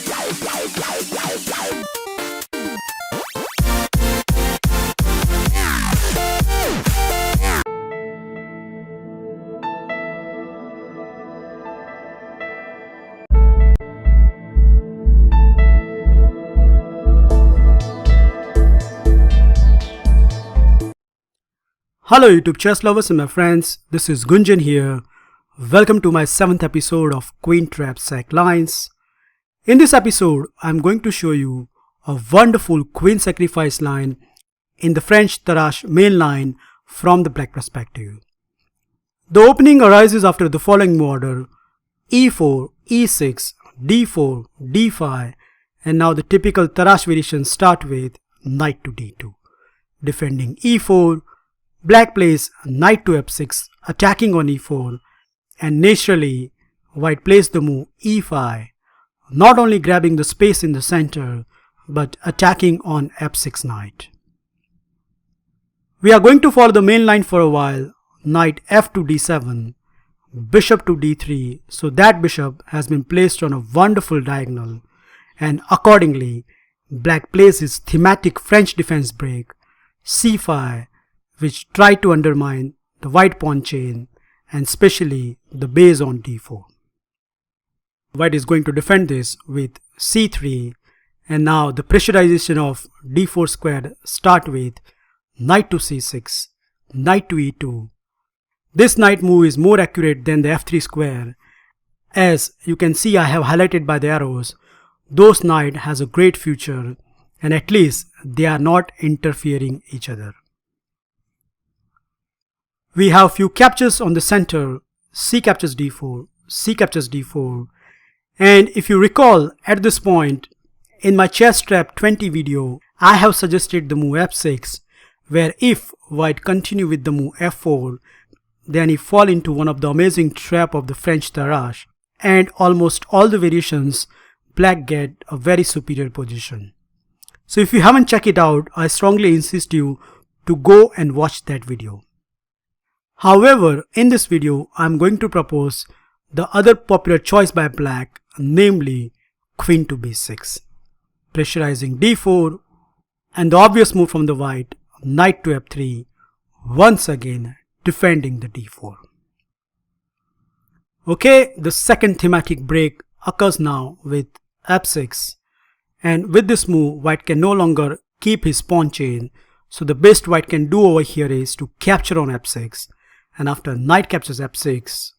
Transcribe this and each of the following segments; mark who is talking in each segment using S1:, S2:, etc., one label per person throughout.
S1: Hello YouTube chess lovers and my friends, this is Gunjan here. Welcome to my 7th episode of Queen Trap Sack Lines. In this episode, I'm going to show you a wonderful queen sacrifice line in the French Tarrasch main line from the black perspective. The opening arises after the following order: e4, e6, d4, d5, and now the typical Tarrasch variations start with knight to d2. Defending e4, Black plays knight to f6, attacking on e4, and naturally White plays the move e5, not only grabbing the space in the center but attacking on f6 knight. We are going to follow the main line for a while: knight f to d7, bishop to d3, so that bishop has been placed on a wonderful diagonal, and accordingly Black plays his thematic French defense break c5, which try to undermine the white pawn chain and especially the base on d4. White is going to defend this with c3, and now the pressurization of d4 square start with knight to c6, knight to e2. This knight move is more accurate than the f3 square. As you can see, I have highlighted by the arrows, those knight has a great future, and at least they are not interfering each other. We have few captures on the center: c captures d4, c captures d4, and if you recall, at this point in my chess trap 20 video, I have suggested the move f6, where if White continue with the move f4, then he fall into one of the amazing trap of the French Tarrasch, and almost all the variations Black get a very superior position. So if you haven't checked it out, I strongly insist you to go and watch that video. However, in this video, I am going to propose the other popular choice by Black, namely queen to b6, pressurizing d4, and the obvious move from the White, knight to f3, once again defending the d4. Okay, the second thematic break occurs now with f6, and with this move, White can no longer keep his pawn chain, so the best White can do over here is to capture on f6. And after knight captures f6,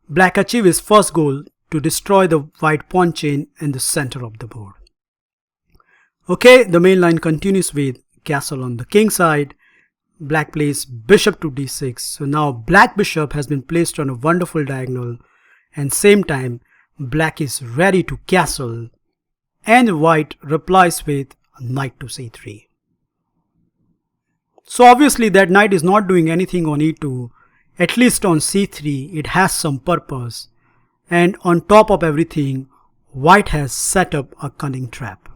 S1: Black achieves his first goal to destroy the white pawn chain in the center of the board. Okay, the main line continues with castle on the king side. Black plays bishop to d6, so now Black bishop has been placed on a wonderful diagonal, and same time Black is ready to castle, and White replies with knight to c3. So obviously that knight is not doing anything on e2, at least on c3 it has some purpose, and on top of everything White has set up a cunning trap.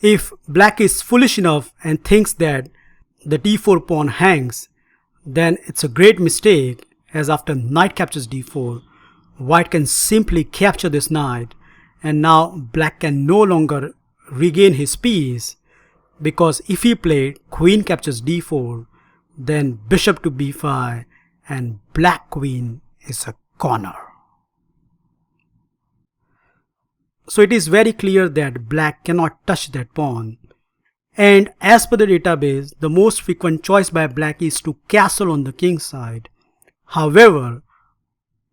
S1: If Black is foolish enough and thinks that the d4 pawn hangs, then it's a great mistake, as after knight captures d4, White can simply capture this knight, and now Black can no longer regain his piece, because if he played queen captures d4, then bishop to b5, and Black queen is a corner. So it is very clear that Black cannot touch that pawn, and as per the database, the most frequent choice by Black is to castle on the king side. However,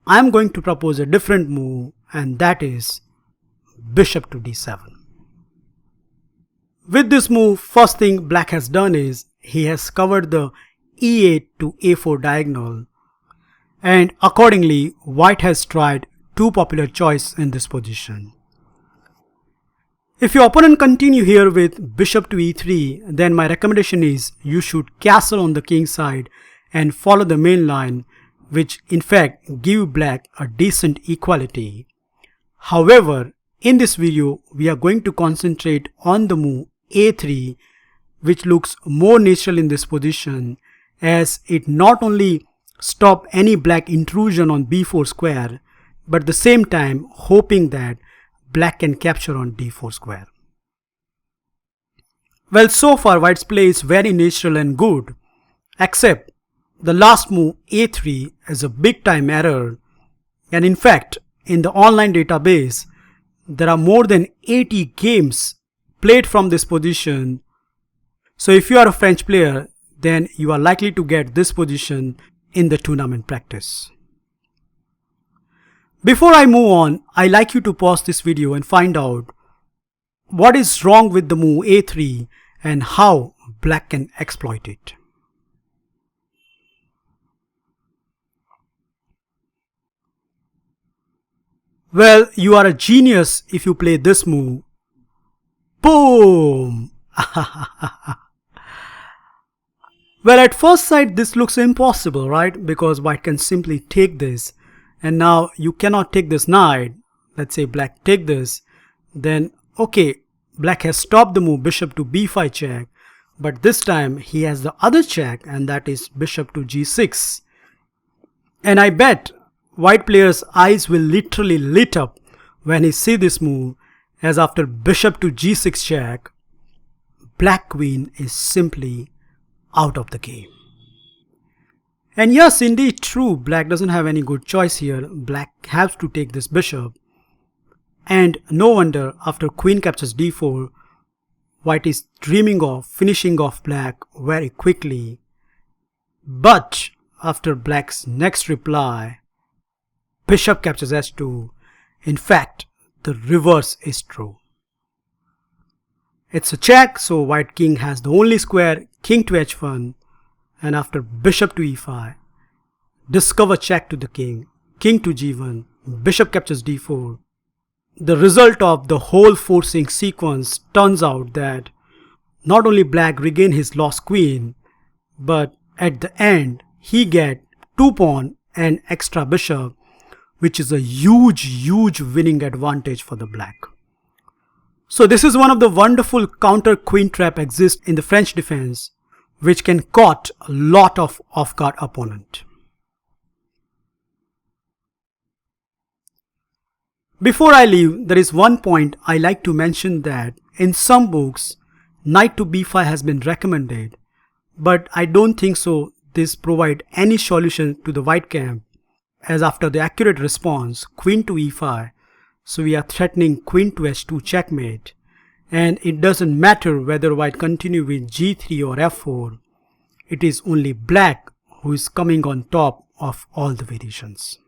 S1: I am going to propose a different move, and that is bishop to d7. With this move, first thing Black has done is he has covered the e8 to a4 diagonal, and accordingly White has tried two popular choices in this position. If your opponent continue here with bishop to e3, then my recommendation is you should castle on the king side and follow the main line, which in fact give Black a decent equality. However, in this video we are going to concentrate on the move a3, which looks more natural in this position, as it not only stop any Black intrusion on b4 square, but at the same time hoping that black can capture on d4 square. Well, so far white's play is very natural and good, except the last move a3 is a big time error, and in fact in the online database there are more than 80 games played from this position. So if you are a French player, then you are likely to get this position in the tournament practice. Before I move on, I like you to pause this video and find out what is wrong with the move a3 and how black can exploit it. Well, you are a genius if you play this move. Boom! Well, at first sight this looks impossible, right? Because white can simply take this, and now you cannot take this knight. Let's say black take this, then okay, black has stopped the move bishop to b5 check, but this time he has the other check, and that is bishop to g6. And I bet white players' eyes will literally lit up when he see this move, as after bishop to g6 check, black queen is simply out of the game. And yes, indeed true, black doesn't have any good choice here. Black has to take this bishop, and no wonder after queen captures d4, white is dreaming of finishing off black very quickly. But after black's next reply, bishop captures h2, in fact the reverse is true. It's a check, so white king has the only square, king to h1, and after bishop to e5, discover check to the king, king to g1, bishop captures d4. The result of the whole forcing sequence turns out that not only black regain his lost queen, but at the end he get 2 pawn and extra bishop, which is a huge winning advantage for the black. So this is one of the wonderful counter queen trap exists in the French defense, which can caught a lot of off-guard opponent. Before I leave, there is one point I like to mention, that in some books knight to b5 has been recommended, but I don't think so this provide any solution to the white camp, as after the accurate response queen to e5, so we are threatening queen to h2 checkmate, and it doesn't matter whether white continue with g3 or f4, it is only black who is coming on top of all the variations.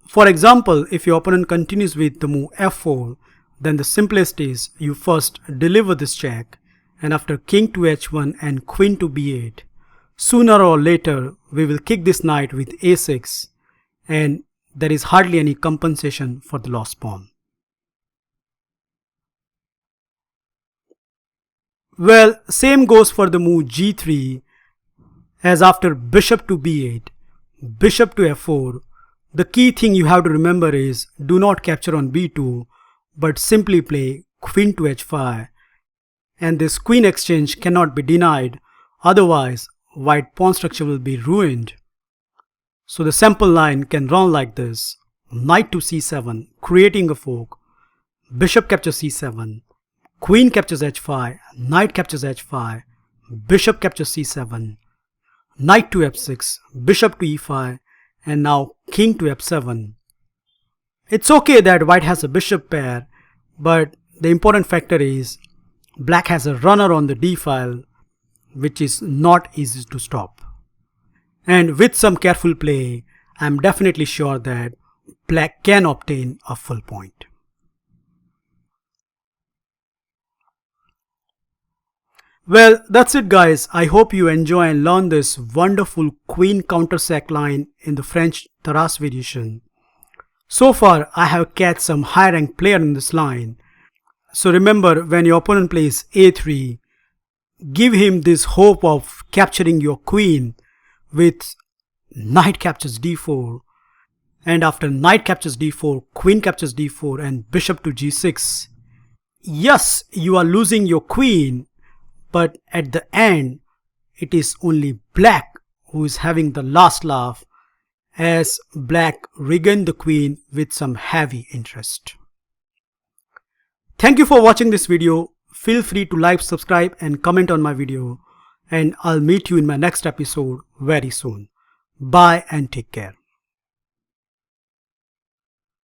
S1: For example, if your opponent continues with the move f4, then the simplest is you first deliver this check, and after king to h1 and queen to b8, sooner or later we will kick this knight with a6, and there is hardly any compensation for the lost pawn. Well, same goes for the move g3, as after bishop to b8, bishop to f4, the key thing you have to remember is do not capture on b2, but simply play queen to h5, and this queen exchange cannot be denied, otherwise white pawn structure will be ruined. So the sample line can run like this: knight to c7, creating a fork, bishop captures c7, queen captures h5, knight captures h5, bishop captures c7, knight to f6, bishop to e5, and now king to f7. It's okay that white has a bishop pair, but the important factor is black has a runner on the d file, which is not easy to stop. And with some careful play, I am definitely sure that black can obtain a full point. Well, that's it guys. I hope you enjoy and learn this wonderful queen counter-sack line in the French Taras variation. So far, I have catch some high-ranked player in this line. So remember, when your opponent plays a3, give him this hope of capturing your queen with knight captures d4, and after knight captures d4, queen captures d4 and bishop to g6. Yes, you are losing your queen, but at the end it is only black who is having the last laugh, as black regained the queen with some heavy interest. Thank you for watching this video. Feel free to like, subscribe and comment on my video. And I'll meet you in my next episode very soon. Bye and take care.